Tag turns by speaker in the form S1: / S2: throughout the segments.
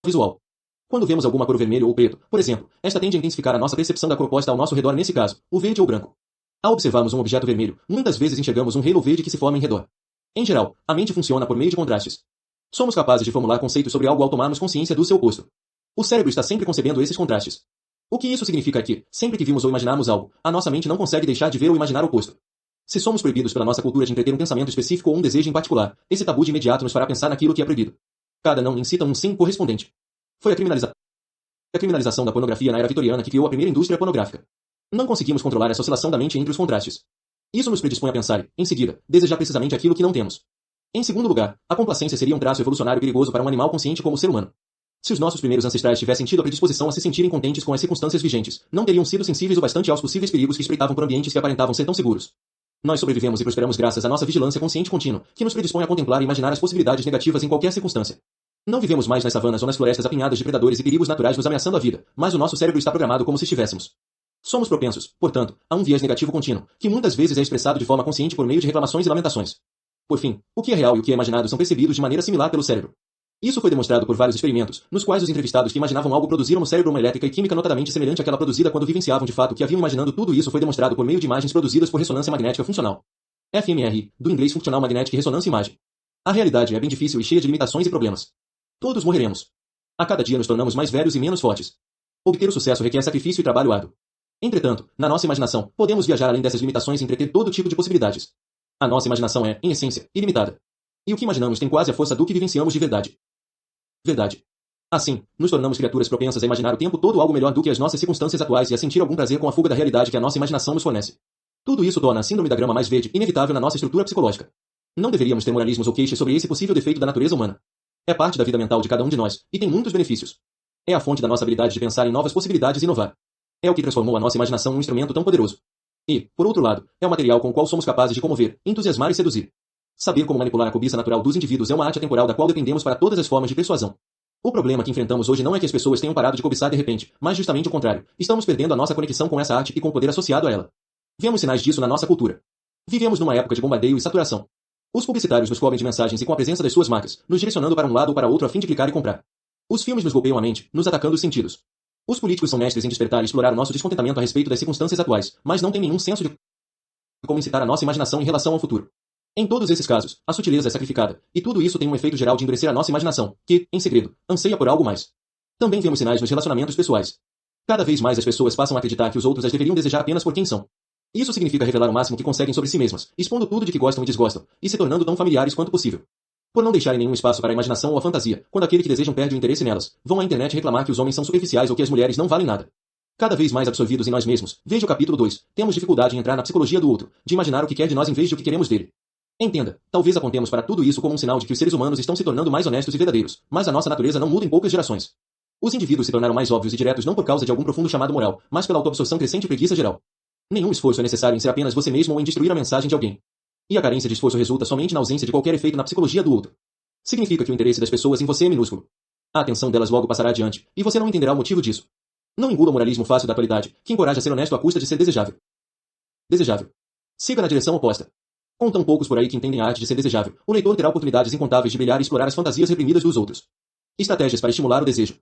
S1: visual. Quando vemos alguma cor vermelho ou preto, por exemplo, esta tende a intensificar a nossa percepção da cor posta ao nosso redor, nesse caso, o verde ou branco. Ao observarmos um objeto vermelho, muitas vezes enxergamos um halo verde que se forma em redor. Em geral, a mente funciona por meio de contrastes. Somos capazes de formular conceitos sobre algo ao tomarmos consciência do seu oposto. O cérebro está sempre concebendo esses contrastes. O que isso significa é que, sempre que vimos ou imaginarmos algo, a nossa mente não consegue deixar de ver ou imaginar o oposto. Se somos proibidos pela nossa cultura de entreter um pensamento específico ou um desejo em particular, esse tabu de imediato nos fará pensar naquilo que é proibido. Cada não incita um sim correspondente. Foi a criminalização da pornografia na era vitoriana que criou a primeira indústria pornográfica. Não conseguimos controlar essa oscilação da mente entre os contrastes. Isso nos predispõe a pensar, em seguida, desejar precisamente aquilo que não temos. Em segundo lugar, a complacência seria um traço evolucionário perigoso para um animal consciente como o ser humano. Se os nossos primeiros ancestrais tivessem tido a predisposição a se sentirem contentes com as circunstâncias vigentes, não teriam sido sensíveis o bastante aos possíveis perigos que espreitavam por ambientes que aparentavam ser tão seguros. Nós sobrevivemos e prosperamos graças à nossa vigilância consciente contínua, que nos predispõe a contemplar e imaginar as possibilidades negativas em qualquer circunstância. Não vivemos mais nas savanas ou nas florestas apinhadas de predadores e perigos naturais nos ameaçando a vida, mas o nosso cérebro está programado como se estivéssemos. Somos propensos, portanto, a um viés negativo contínuo, que muitas vezes é expressado de forma consciente por meio de reclamações e lamentações. Por fim, o que é real e o que é imaginado são percebidos de maneira similar pelo cérebro. Isso foi demonstrado por vários experimentos, nos quais os entrevistados que imaginavam algo produziram no cérebro uma elétrica e química notadamente semelhante àquela produzida quando vivenciavam de fato o que haviam imaginando. Tudo isso foi demonstrado por meio de imagens produzidas por ressonância magnética funcional. fMRI, do inglês Functional Magnetic Resonance Imaging. A realidade é bem difícil e cheia de limitações e problemas. Todos morreremos. A cada dia nos tornamos mais velhos e menos fortes. Obter o sucesso requer sacrifício e trabalho árduo. Entretanto, na nossa imaginação, podemos viajar além dessas limitações e entreter todo tipo de possibilidades. A nossa imaginação é, em essência, ilimitada. E o que imaginamos tem quase a força do que vivenciamos de verdade. Assim, nos tornamos criaturas propensas a imaginar o tempo todo algo melhor do que as nossas circunstâncias atuais e a sentir algum prazer com a fuga da realidade que a nossa imaginação nos fornece. Tudo isso torna a síndrome da grama mais verde inevitável na nossa estrutura psicológica. Não deveríamos ter moralismos ou queixas sobre esse possível defeito da natureza humana. É parte da vida mental de cada um de nós, e tem muitos benefícios. É a fonte da nossa habilidade de pensar em novas possibilidades e inovar. É o que transformou a nossa imaginação num instrumento tão poderoso. E, por outro lado, é o material com o qual somos capazes de comover, entusiasmar e seduzir. Saber como manipular a cobiça natural dos indivíduos é uma arte atemporal da qual dependemos para todas as formas de persuasão. O problema que enfrentamos hoje não é que as pessoas tenham parado de cobiçar de repente, mas justamente o contrário. Estamos perdendo a nossa conexão com essa arte e com o poder associado a ela. Vemos sinais disso na nossa cultura. Vivemos numa época de bombardeio e saturação. Os publicitários nos cobrem de mensagens e com a presença das suas marcas, nos direcionando para um lado ou para outro a fim de clicar e comprar. Os filmes nos golpeiam a mente, nos atacando os sentidos. Os políticos são mestres em despertar e explorar o nosso descontentamento a respeito das circunstâncias atuais, mas não têm nenhum senso de como incitar a nossa imaginação em relação ao futuro. Em todos esses casos, a sutileza é sacrificada, e tudo isso tem um efeito geral de endurecer a nossa imaginação, que, em segredo, anseia por algo mais. Também vemos sinais nos relacionamentos pessoais. Cada vez mais as pessoas passam a acreditar que os outros as deveriam desejar apenas por quem são. Isso significa revelar o máximo que conseguem sobre si mesmas, expondo tudo de que gostam e desgostam, e se tornando tão familiares quanto possível. Por não deixarem nenhum espaço para a imaginação ou a fantasia, quando aquele que desejam perde o interesse nelas, vão à internet reclamar que os homens são superficiais ou que as mulheres não valem nada. Cada vez mais absorvidos em nós mesmos, veja o capítulo 2, temos dificuldade em entrar na psicologia do outro, de imaginar o que quer de nós em vez de o que queremos dele. Entenda, talvez apontemos para tudo isso como um sinal de que os seres humanos estão se tornando mais honestos e verdadeiros, mas a nossa natureza não muda em poucas gerações. Os indivíduos se tornaram mais óbvios e diretos não por causa de algum profundo chamado moral, mas pela autoabsorção crescente e preguiça geral. Nenhum esforço é necessário em ser apenas você mesmo ou em destruir a mensagem de alguém. E a carência de esforço resulta somente na ausência de qualquer efeito na psicologia do outro. Significa que o interesse das pessoas em você é minúsculo. A atenção delas logo passará adiante, e você não entenderá o motivo disso. Não engula o moralismo fácil da atualidade, que encoraja a ser honesto à custa de ser desejável. Siga na direção oposta. Com tão poucos por aí que entendem a arte de ser desejável, o leitor terá oportunidades incontáveis de brilhar e explorar as fantasias reprimidas dos outros. Estratégias para estimular o desejo.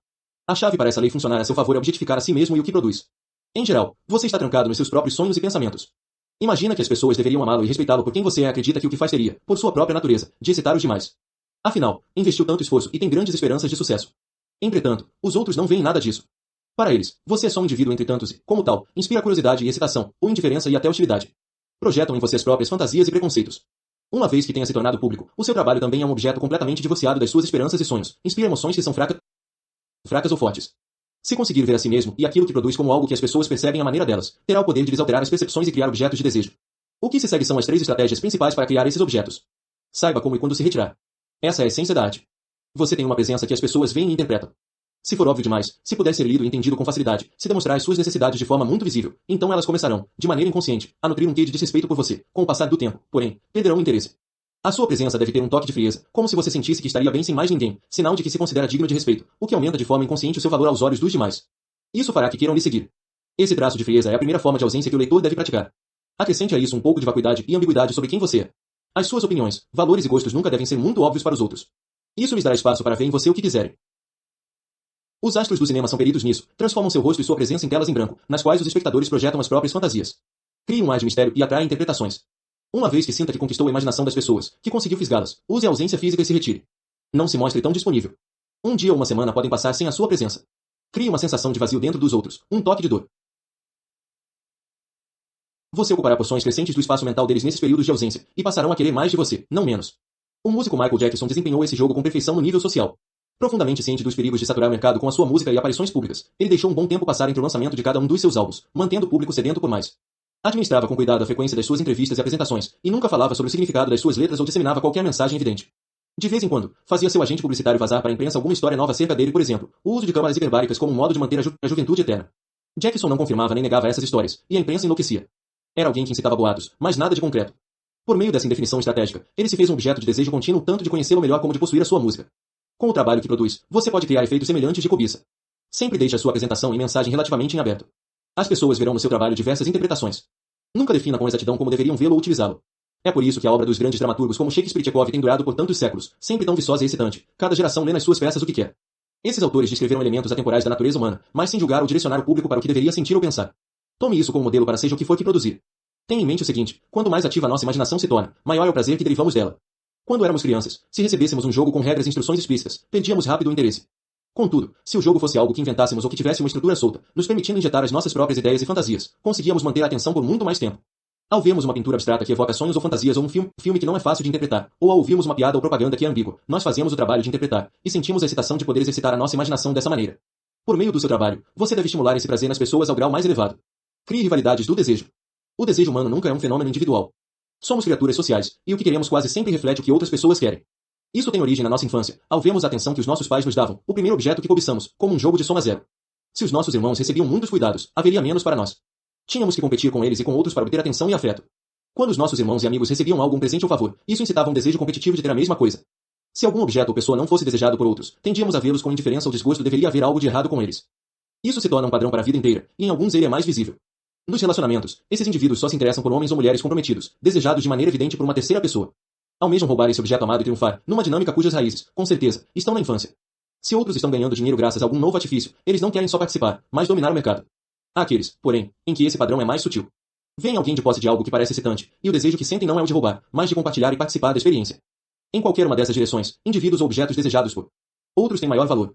S1: A chave para essa lei funcionar a seu favor é objetificar a si mesmo e o que produz. Em geral, você está trancado nos seus próprios sonhos e pensamentos. Imagina que as pessoas deveriam amá-lo e respeitá-lo por quem você é, acredita que o que faz teria, por sua própria natureza, de excitar os demais. Afinal, investiu tanto esforço e tem grandes esperanças de sucesso. Entretanto, os outros não veem nada disso. Para eles, você é só um indivíduo entre tantos e, como tal, inspira curiosidade e excitação, ou indiferença e até hostilidade. Projetam em você as próprias fantasias e preconceitos. Uma vez que tenha se tornado público, o seu trabalho também é um objeto completamente divorciado das suas esperanças e sonhos, inspira emoções que são fracas ou fortes. Se conseguir ver a si mesmo e aquilo que produz como algo que as pessoas percebem à maneira delas, terá o poder de desalterar as percepções e criar objetos de desejo. O que se segue são as 3 estratégias principais para criar esses objetos. Saiba como e quando se retirar. Essa é a essência da arte. Você tem uma presença que as pessoas veem e interpretam. Se for óbvio demais, se puder ser lido e entendido com facilidade, se demonstrar as suas necessidades de forma muito visível, então elas começarão, de maneira inconsciente, a nutrir um quê de desrespeito por você. Com o passar do tempo, porém, perderão o interesse. A sua presença deve ter um toque de frieza, como se você sentisse que estaria bem sem mais ninguém, sinal de que se considera digno de respeito, o que aumenta de forma inconsciente o seu valor aos olhos dos demais. Isso fará que queiram lhe seguir. Esse traço de frieza é a primeira forma de ausência que o leitor deve praticar. Acrescente a isso um pouco de vacuidade e ambiguidade sobre quem você é. As suas opiniões, valores e gostos nunca devem ser muito óbvios para os outros. Isso lhes dará espaço para ver em você o que quiserem. Os astros do cinema são peritos nisso, transformam seu rosto e sua presença em telas em branco, nas quais os espectadores projetam as próprias fantasias. Crie um ar de mistério e atrai interpretações. Uma vez que sinta que conquistou a imaginação das pessoas, que conseguiu fisgá-las, use a ausência física e se retire. Não se mostre tão disponível. Um dia ou uma semana podem passar sem a sua presença. Crie uma sensação de vazio dentro dos outros, um toque de dor. Você ocupará porções crescentes do espaço mental deles nesses períodos de ausência, e passarão a querer mais de você, não menos. O músico Michael Jackson desempenhou esse jogo com perfeição no nível social. Profundamente ciente dos perigos de saturar o mercado com a sua música e aparições públicas, ele deixou um bom tempo passar entre o lançamento de cada um dos seus álbuns, mantendo o público sedento por mais. Administrava com cuidado a frequência das suas entrevistas e apresentações, e nunca falava sobre o significado das suas letras ou disseminava qualquer mensagem evidente. De vez em quando, fazia seu agente publicitário vazar para a imprensa alguma história nova acerca dele, por exemplo, o uso de câmaras hiperbáricas como um modo de manter a juventude eterna. Jackson não confirmava nem negava essas histórias, e a imprensa enlouquecia. Era alguém que incitava boatos, mas nada de concreto. Por meio dessa indefinição estratégica, ele se fez um objeto de desejo contínuo tanto de conhecê-lo melhor como de possuir a sua música. Com o trabalho que produz, você pode criar efeitos semelhantes de cobiça. Sempre deixe a sua apresentação e mensagem relativamente em aberto. As pessoas verão no seu trabalho diversas interpretações. Nunca defina com exatidão como deveriam vê-lo ou utilizá-lo. É por isso que a obra dos grandes dramaturgos como Shakespeare e Chekhov tem durado por tantos séculos, sempre tão viçosa e excitante. Cada geração lê nas suas peças o que quer. Esses autores descreveram elementos atemporais da natureza humana, mas sem julgar ou direcionar o público para o que deveria sentir ou pensar. Tome isso como modelo para seja o que for que produzir. Tenha em mente o seguinte: quanto mais ativa a nossa imaginação se torna, maior é o prazer que derivamos dela. Quando éramos crianças, se recebêssemos um jogo com regras e instruções explícitas, perdíamos rápido o interesse. Contudo, se o jogo fosse algo que inventássemos ou que tivesse uma estrutura solta, nos permitindo injetar as nossas próprias ideias e fantasias, conseguíamos manter a atenção por muito mais tempo. Ao vermos uma pintura abstrata que evoca sonhos ou fantasias ou um filme que não é fácil de interpretar, ou ao ouvirmos uma piada ou propaganda que é ambígua, nós fazemos o trabalho de interpretar, e sentimos a excitação de poder exercitar a nossa imaginação dessa maneira. Por meio do seu trabalho, você deve estimular esse prazer nas pessoas ao grau mais elevado. Crie rivalidades do desejo. O desejo humano nunca é um fenômeno individual. Somos criaturas sociais, e o que queremos quase sempre reflete o que outras pessoas querem. Isso tem origem na nossa infância, ao vermos a atenção que os nossos pais nos davam, o primeiro objeto que cobiçamos, como um jogo de soma zero. Se os nossos irmãos recebiam muitos cuidados, haveria menos para nós. Tínhamos que competir com eles e com outros para obter atenção e afeto. Quando os nossos irmãos e amigos recebiam algo, um presente ou favor, isso incitava um desejo competitivo de ter a mesma coisa. Se algum objeto ou pessoa não fosse desejado por outros, tendíamos a vê-los com indiferença ou desgosto, deveria haver algo de errado com eles. Isso se torna um padrão para a vida inteira, e em alguns ele é mais visível. Nos relacionamentos, esses indivíduos só se interessam por homens ou mulheres comprometidos, desejados de maneira evidente por uma terceira pessoa. Almejam roubar esse objeto amado e triunfar, numa dinâmica cujas raízes, com certeza, estão na infância. Se outros estão ganhando dinheiro graças a algum novo artifício, eles não querem só participar, mas dominar o mercado. Há aqueles, porém, em que esse padrão é mais sutil. Vem alguém de posse de algo que parece excitante, e o desejo que sentem não é o de roubar, mas de compartilhar e participar da experiência. Em qualquer uma dessas direções, indivíduos ou objetos desejados por outros têm maior valor.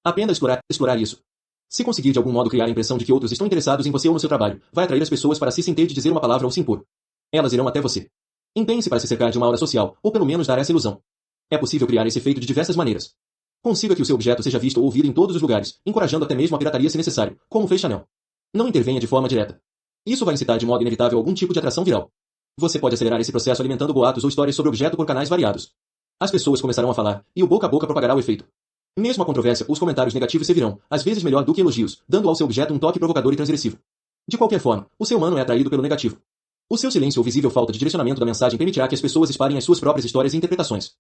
S1: Aprenda a explorar isso. Se conseguir de algum modo criar a impressão de que outros estão interessados em você ou no seu trabalho, vai atrair as pessoas para si sem ter de dizer uma palavra ou se impor. Elas irão até você. Empenhe-se para se cercar de uma aura social, ou pelo menos dar essa ilusão. É possível criar esse efeito de diversas maneiras. Consiga que o seu objeto seja visto ou ouvido em todos os lugares, encorajando até mesmo a pirataria se necessário, como fez Chanel. Não intervenha de forma direta. Isso vai incitar de modo inevitável algum tipo de atração viral. Você pode acelerar esse processo alimentando boatos ou histórias sobre o objeto por canais variados. As pessoas começarão a falar, e o boca a boca propagará o efeito. Mesmo a controvérsia, os comentários negativos servirão, às vezes melhor do que elogios, dando ao seu objeto um toque provocador e transgressivo. De qualquer forma, o ser humano é atraído pelo negativo. O seu silêncio ou visível falta de direcionamento da mensagem permitirá que as pessoas espalhem as suas próprias histórias e interpretações.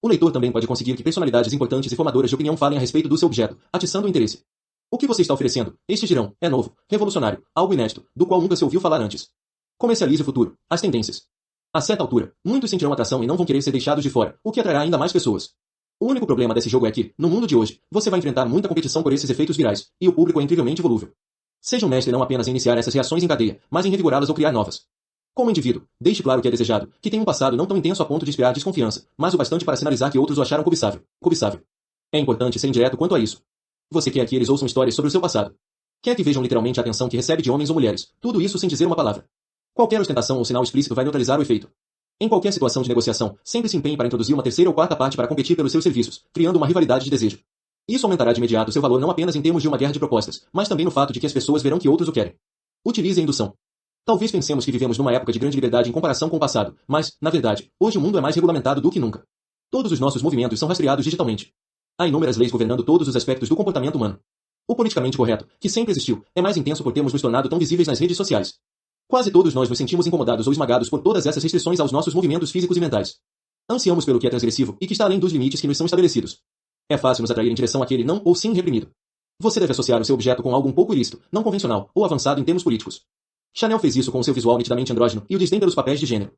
S1: O leitor também pode conseguir que personalidades importantes e formadoras de opinião falem a respeito do seu objeto, atiçando o interesse. O que você está oferecendo, estes dirão, é novo, revolucionário, algo inédito, do qual nunca se ouviu falar antes. Comercialize o futuro, as tendências. A certa altura, muitos sentirão atração e não vão querer ser deixados de fora, o que atrairá ainda mais pessoas. O único problema desse jogo é que, no mundo de hoje, você vai enfrentar muita competição por esses efeitos virais, e o público é incrivelmente volúvel. Seja um mestre não apenas em iniciar essas reações em cadeia, mas em revigorá-las ou criar novas. Como indivíduo, deixe claro que é desejado, que tem um passado não tão intenso a ponto de inspirar desconfiança, mas o bastante para sinalizar que outros o acharam cobiçável. É importante ser indireto quanto a isso. Você quer que eles ouçam histórias sobre o seu passado. Quer que vejam literalmente a atenção que recebe de homens ou mulheres, tudo isso sem dizer uma palavra. Qualquer ostentação ou sinal explícito vai neutralizar o efeito. Em qualquer situação de negociação, sempre se empenhe para introduzir uma terceira ou quarta parte para competir pelos seus serviços, criando uma rivalidade de desejo. Isso aumentará de imediato seu valor não apenas em termos de uma guerra de propostas, mas também no fato de que as pessoas verão que outros o querem. Utilize a indução. Talvez pensemos que vivemos numa época de grande liberdade em comparação com o passado, mas, na verdade, hoje o mundo é mais regulamentado do que nunca. Todos os nossos movimentos são rastreados digitalmente. Há inúmeras leis governando todos os aspectos do comportamento humano. O politicamente correto, que sempre existiu, é mais intenso por termos nos tornado tão visíveis nas redes sociais. Quase todos nós nos sentimos incomodados ou esmagados por todas essas restrições aos nossos movimentos físicos e mentais. Ansiamos pelo que é transgressivo e que está além dos limites que nos são estabelecidos. É fácil nos atrair em direção àquele não ou sim reprimido. Você deve associar o seu objeto com algo um pouco ilícito, não convencional ou avançado em termos políticos. Chanel fez isso com o seu visual nitidamente andrógeno e o desdém pelos papéis de gênero.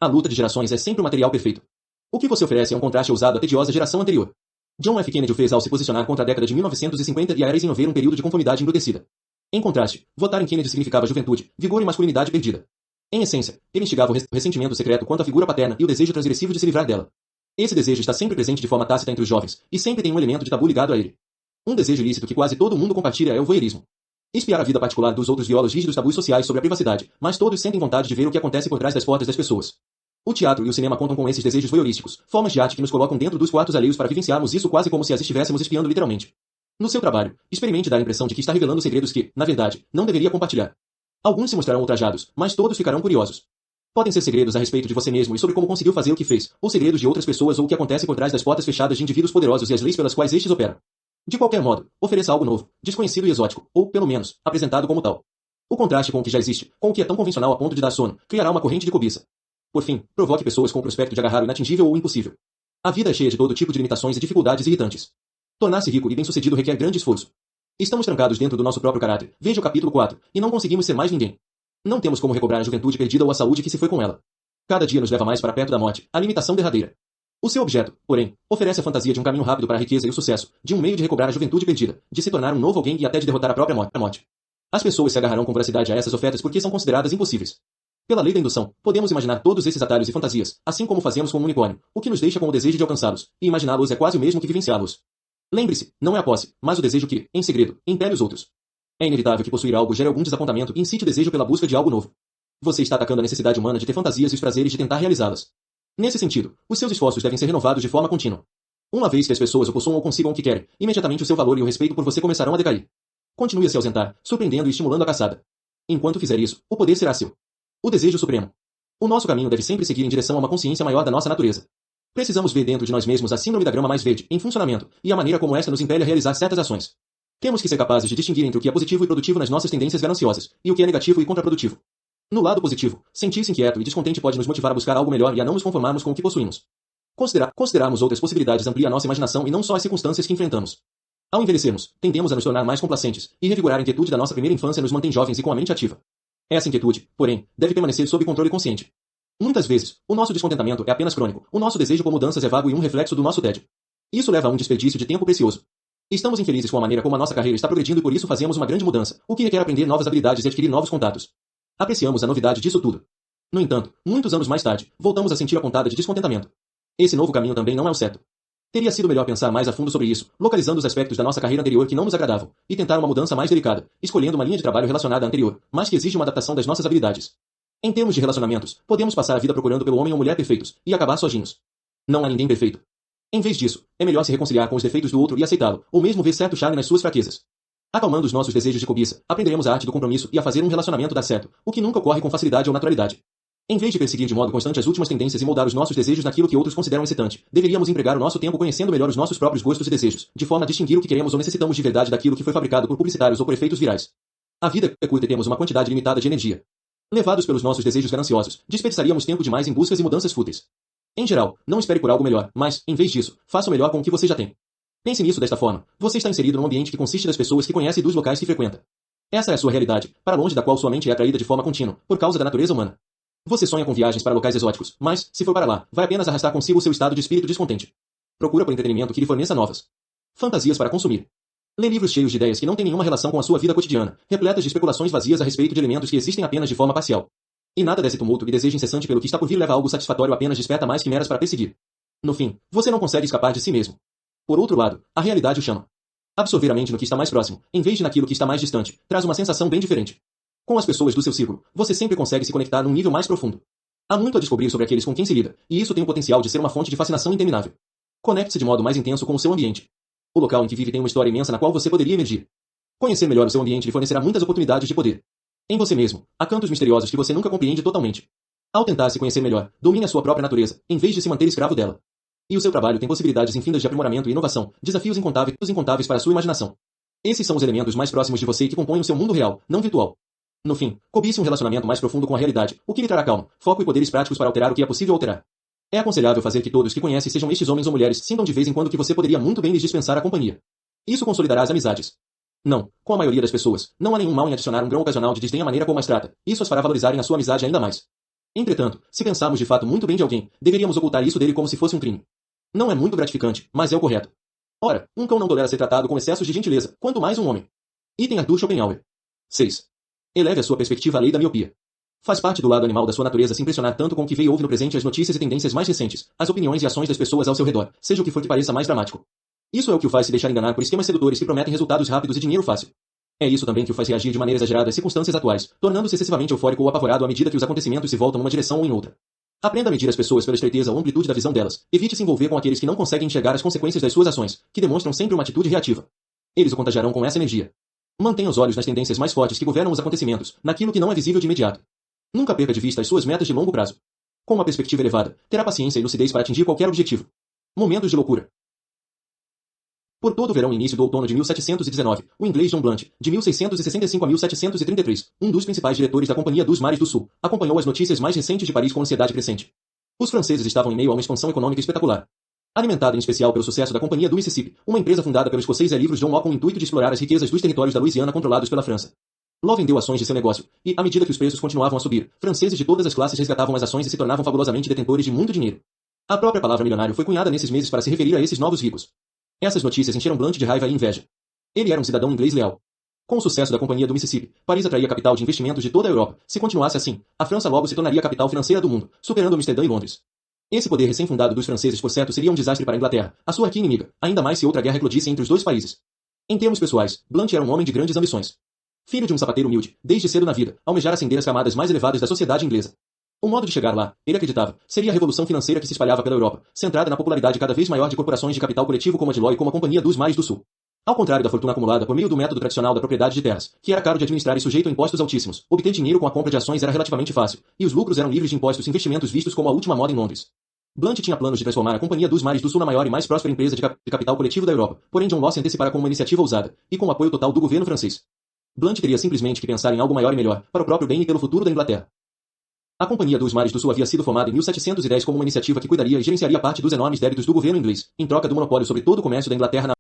S1: A luta de gerações é sempre o material perfeito. O que você oferece é um contraste ousado à tediosa geração anterior. John F. Kennedy o fez ao se posicionar contra a década de 1950 e a desenvolver um período de conformidade embrutecida. Em contraste, votar em Kennedy significava juventude, vigor e masculinidade perdida. Em essência, ele instigava o ressentimento secreto quanto à figura paterna e o desejo transgressivo de se livrar dela. Esse desejo está sempre presente de forma tácita entre os jovens, e sempre tem um elemento de tabu ligado a ele. Um desejo ilícito que quase todo mundo compartilha é o voyeurismo. Espiar a vida particular dos outros viola os rígidos tabus sociais sobre a privacidade, mas todos sentem vontade de ver o que acontece por trás das portas das pessoas. O teatro e o cinema contam com esses desejos voyeurísticos, formas de arte que nos colocam dentro dos quartos alheios para vivenciarmos isso quase como se as estivéssemos espiando literalmente. No seu trabalho, experimente dar a impressão de que está revelando segredos que, na verdade, não deveria compartilhar. Alguns se mostrarão ultrajados, mas todos ficarão curiosos. Podem ser segredos a respeito de você mesmo e sobre como conseguiu fazer o que fez, ou segredos de outras pessoas ou o que acontece por trás das portas fechadas de indivíduos poderosos e as leis pelas quais estes operam. De qualquer modo, ofereça algo novo, desconhecido e exótico, ou, pelo menos, apresentado como tal. O contraste com o que já existe, com o que é tão convencional a ponto de dar sono, criará uma corrente de cobiça. Por fim, provoque pessoas com o prospecto de agarrar o inatingível ou o impossível. A vida é cheia de todo tipo de limitações e dificuldades irritantes. Tornar-se rico e bem-sucedido requer grande esforço. Estamos trancados dentro do nosso próprio caráter, veja o capítulo 4, e não conseguimos ser mais ninguém. Não temos como recobrar a juventude perdida ou a saúde que se foi com ela. Cada dia nos leva mais para perto da morte, a limitação derradeira. O seu objeto, porém, oferece a fantasia de um caminho rápido para a riqueza e o sucesso, de um meio de recobrar a juventude perdida, de se tornar um novo alguém e até de derrotar a própria morte. As pessoas se agarrarão com voracidade a essas ofertas porque são consideradas impossíveis. Pela lei da indução, podemos imaginar todos esses atalhos e fantasias, assim como fazemos com um unicórnio, o que nos deixa com o desejo de alcançá-los, e imaginá-los é quase o mesmo que vivenciá-los. Lembre-se, não é a posse, mas o desejo que, em segredo, impele os outros. É inevitável que possuir algo gere algum desapontamento e incite o desejo pela busca de algo novo. Você está atacando a necessidade humana de ter fantasias e os prazeres de tentar realizá-las. Nesse sentido, os seus esforços devem ser renovados de forma contínua. Uma vez que as pessoas o possuam ou consigam o que querem, imediatamente o seu valor e o respeito por você começarão a decair. Continue a se ausentar, surpreendendo e estimulando a caçada. Enquanto fizer isso, o poder será seu. O desejo supremo. O nosso caminho deve sempre seguir em direção a uma consciência maior da nossa natureza. Precisamos ver dentro de nós mesmos a síndrome da grama mais verde, em funcionamento, e a maneira como esta nos impele a realizar certas ações. Temos que ser capazes de distinguir entre o que é positivo e produtivo nas nossas tendências gananciosas, e o que é negativo e contraprodutivo. No lado positivo, sentir-se inquieto e descontente pode nos motivar a buscar algo melhor e a não nos conformarmos com o que possuímos. Considerarmos outras possibilidades amplia a nossa imaginação e não só as circunstâncias que enfrentamos. Ao envelhecermos, tendemos a nos tornar mais complacentes, e revigorar a inquietude da nossa primeira infância nos mantém jovens e com a mente ativa. Essa inquietude, porém, deve permanecer sob controle consciente. Muitas vezes, o nosso descontentamento é apenas crônico, o nosso desejo por mudanças é vago e um reflexo do nosso tédio. Isso leva a um desperdício de tempo precioso. Estamos infelizes com a maneira como a nossa carreira está progredindo e por isso fazemos uma grande mudança, o que requer aprender novas habilidades e adquirir novos contatos. Apreciamos a novidade disso tudo. No entanto, muitos anos mais tarde, voltamos a sentir a pontada de descontentamento. Esse novo caminho também não é o certo. Teria sido melhor pensar mais a fundo sobre isso, localizando os aspectos da nossa carreira anterior que não nos agradavam, e tentar uma mudança mais delicada, escolhendo uma linha de trabalho relacionada à anterior, mas que exige uma adaptação das nossas habilidades. Em termos de relacionamentos, podemos passar a vida procurando pelo homem ou mulher perfeitos, e acabar sozinhos. Não há ninguém perfeito. Em vez disso, é melhor se reconciliar com os defeitos do outro e aceitá-lo, ou mesmo ver certo charme nas suas fraquezas. Acalmando os nossos desejos de cobiça, aprenderemos a arte do compromisso e a fazer um relacionamento dar certo, o que nunca ocorre com facilidade ou naturalidade. Em vez de perseguir de modo constante as últimas tendências e moldar os nossos desejos naquilo que outros consideram excitante, deveríamos empregar o nosso tempo conhecendo melhor os nossos próprios gostos e desejos, de forma a distinguir o que queremos ou necessitamos de verdade daquilo que foi fabricado por publicitários ou por efeitos virais. A vida é curta e temos uma quantidade limitada de energia. Levados pelos nossos desejos gananciosos, desperdiçaríamos tempo demais em buscas e mudanças fúteis. Em geral, não espere por algo melhor, mas, em vez disso, faça o melhor com o que você já tem. Pense nisso desta forma. Você está inserido num ambiente que consiste das pessoas que conhece e dos locais que frequenta. Essa é a sua realidade, para longe da qual sua mente é atraída de forma contínua, por causa da natureza humana. Você sonha com viagens para locais exóticos, mas, se for para lá, vai apenas arrastar consigo o seu estado de espírito descontente. Procura por entretenimento que lhe forneça novas fantasias para consumir. Lê livros cheios de ideias que não têm nenhuma relação com a sua vida cotidiana, repletas de especulações vazias a respeito de elementos que existem apenas de forma parcial. E nada desse tumulto e desejo incessante pelo que está por vir leva a algo satisfatório apenas desperta mais quimeras para perseguir. No fim, você não consegue escapar de si mesmo. Por outro lado, a realidade o chama. Absorver a mente no que está mais próximo, em vez de naquilo que está mais distante, traz uma sensação bem diferente. Com as pessoas do seu círculo, você sempre consegue se conectar num nível mais profundo. Há muito a descobrir sobre aqueles com quem se lida, e isso tem o potencial de ser uma fonte de fascinação interminável. Conecte-se de modo mais intenso com o seu ambiente. O local em que vive tem uma história imensa na qual você poderia emergir. Conhecer melhor o seu ambiente lhe fornecerá muitas oportunidades de poder. Em você mesmo, há cantos misteriosos que você nunca compreende totalmente. Ao tentar se conhecer melhor, domine a sua própria natureza, em vez de se manter escravo dela. E o seu trabalho tem possibilidades infindas de aprimoramento e inovação, desafios incontáveis para a sua imaginação. Esses são os elementos mais próximos de você que compõem o seu mundo real, não virtual. No fim, cobice um relacionamento mais profundo com a realidade, o que lhe trará calma, foco e poderes práticos para alterar o que é possível alterar. É aconselhável fazer que todos que conhece sejam estes homens ou mulheres, sintam de vez em quando que você poderia muito bem lhes dispensar a companhia. Isso consolidará as amizades. Não, com a maioria das pessoas, não há nenhum mal em adicionar um grão ocasional de desdém à maneira como as trata, isso as fará valorizarem a sua amizade ainda mais. Entretanto, se pensarmos de fato muito bem de alguém, deveríamos ocultar isso dele como se fosse um crime. Não é muito gratificante, mas é o correto. Ora, um cão não tolera ser tratado com excessos de gentileza, quanto mais um homem. Item Arthur Schopenhauer. 6. Eleve a sua perspectiva à lei da miopia. Faz parte do lado animal da sua natureza se impressionar tanto com o que vê e ouve no presente, as notícias e tendências mais recentes, as opiniões e ações das pessoas ao seu redor, seja o que for que pareça mais dramático. Isso é o que o faz se deixar enganar por esquemas sedutores que prometem resultados rápidos e dinheiro fácil. É isso também que o faz reagir de maneira exagerada às circunstâncias atuais, tornando-se excessivamente eufórico ou apavorado à medida que os acontecimentos se voltam numa direção ou em outra. Aprenda a medir as pessoas pela estreiteza ou amplitude da visão delas. Evite se envolver com aqueles que não conseguem enxergar as consequências das suas ações, que demonstram sempre uma atitude reativa. Eles o contagiarão com essa energia. Mantenha os olhos nas tendências mais fortes que governam os acontecimentos, naquilo que não é visível de imediato. Nunca perca de vista as suas metas de longo prazo. Com uma perspectiva elevada, terá paciência e lucidez para atingir qualquer objetivo. Momentos de loucura. Por todo o verão e início do outono de 1719, o inglês John Blunt, de 1665 a 1733, um dos principais diretores da Companhia dos Mares do Sul, acompanhou as notícias mais recentes de Paris com ansiedade crescente. Os franceses estavam em meio a uma expansão econômica espetacular. Alimentada em especial pelo sucesso da Companhia do Mississippi, uma empresa fundada pelo escocês Livros John Law com o intuito de explorar as riquezas dos territórios da Louisiana controlados pela França. Law vendeu ações de seu negócio, e, à medida que os preços continuavam a subir, franceses de todas as classes resgatavam as ações e se tornavam fabulosamente detentores de muito dinheiro. A própria palavra milionário foi cunhada nesses meses para se referir a esses novos ricos. Essas notícias encheram Blunt de raiva e inveja. Ele era um cidadão inglês leal. Com o sucesso da Companhia do Mississippi, Paris atraía capital de investimentos de toda a Europa. Se continuasse assim, a França logo se tornaria a capital financeira do mundo, superando Amsterdã e Londres. Esse poder recém-fundado dos franceses, por certo, seria um desastre para a Inglaterra, a sua arqui-inimiga, ainda mais se outra guerra eclodisse entre os dois países. Em termos pessoais, Blunt era um homem de grandes ambições. Filho de um sapateiro humilde, desde cedo na vida, almejara ascender as camadas mais elevadas da sociedade inglesa. O modo de chegar lá, ele acreditava, seria a revolução financeira que se espalhava pela Europa, centrada na popularidade cada vez maior de corporações de capital coletivo como a de Law e como a Companhia dos Mares do Sul. Ao contrário da fortuna acumulada por meio do método tradicional da propriedade de terras, que era caro de administrar e sujeito a impostos altíssimos, obter dinheiro com a compra de ações era relativamente fácil, e os lucros eram livres de impostos e investimentos vistos como a última moda em Londres. Blunt tinha planos de transformar a Companhia dos Mares do Sul na maior e mais próspera empresa de capital coletivo da Europa, porém John Law se antecipara com uma iniciativa ousada, e com o apoio total do governo francês. Blunt teria simplesmente que pensar em algo maior e melhor, para o próprio bem e pelo futuro da Inglaterra. A Companhia dos Mares do Sul havia sido formada em 1710 como uma iniciativa que cuidaria e gerenciaria parte dos enormes débitos do governo inglês, em troca do monopólio sobre todo o comércio da Inglaterra na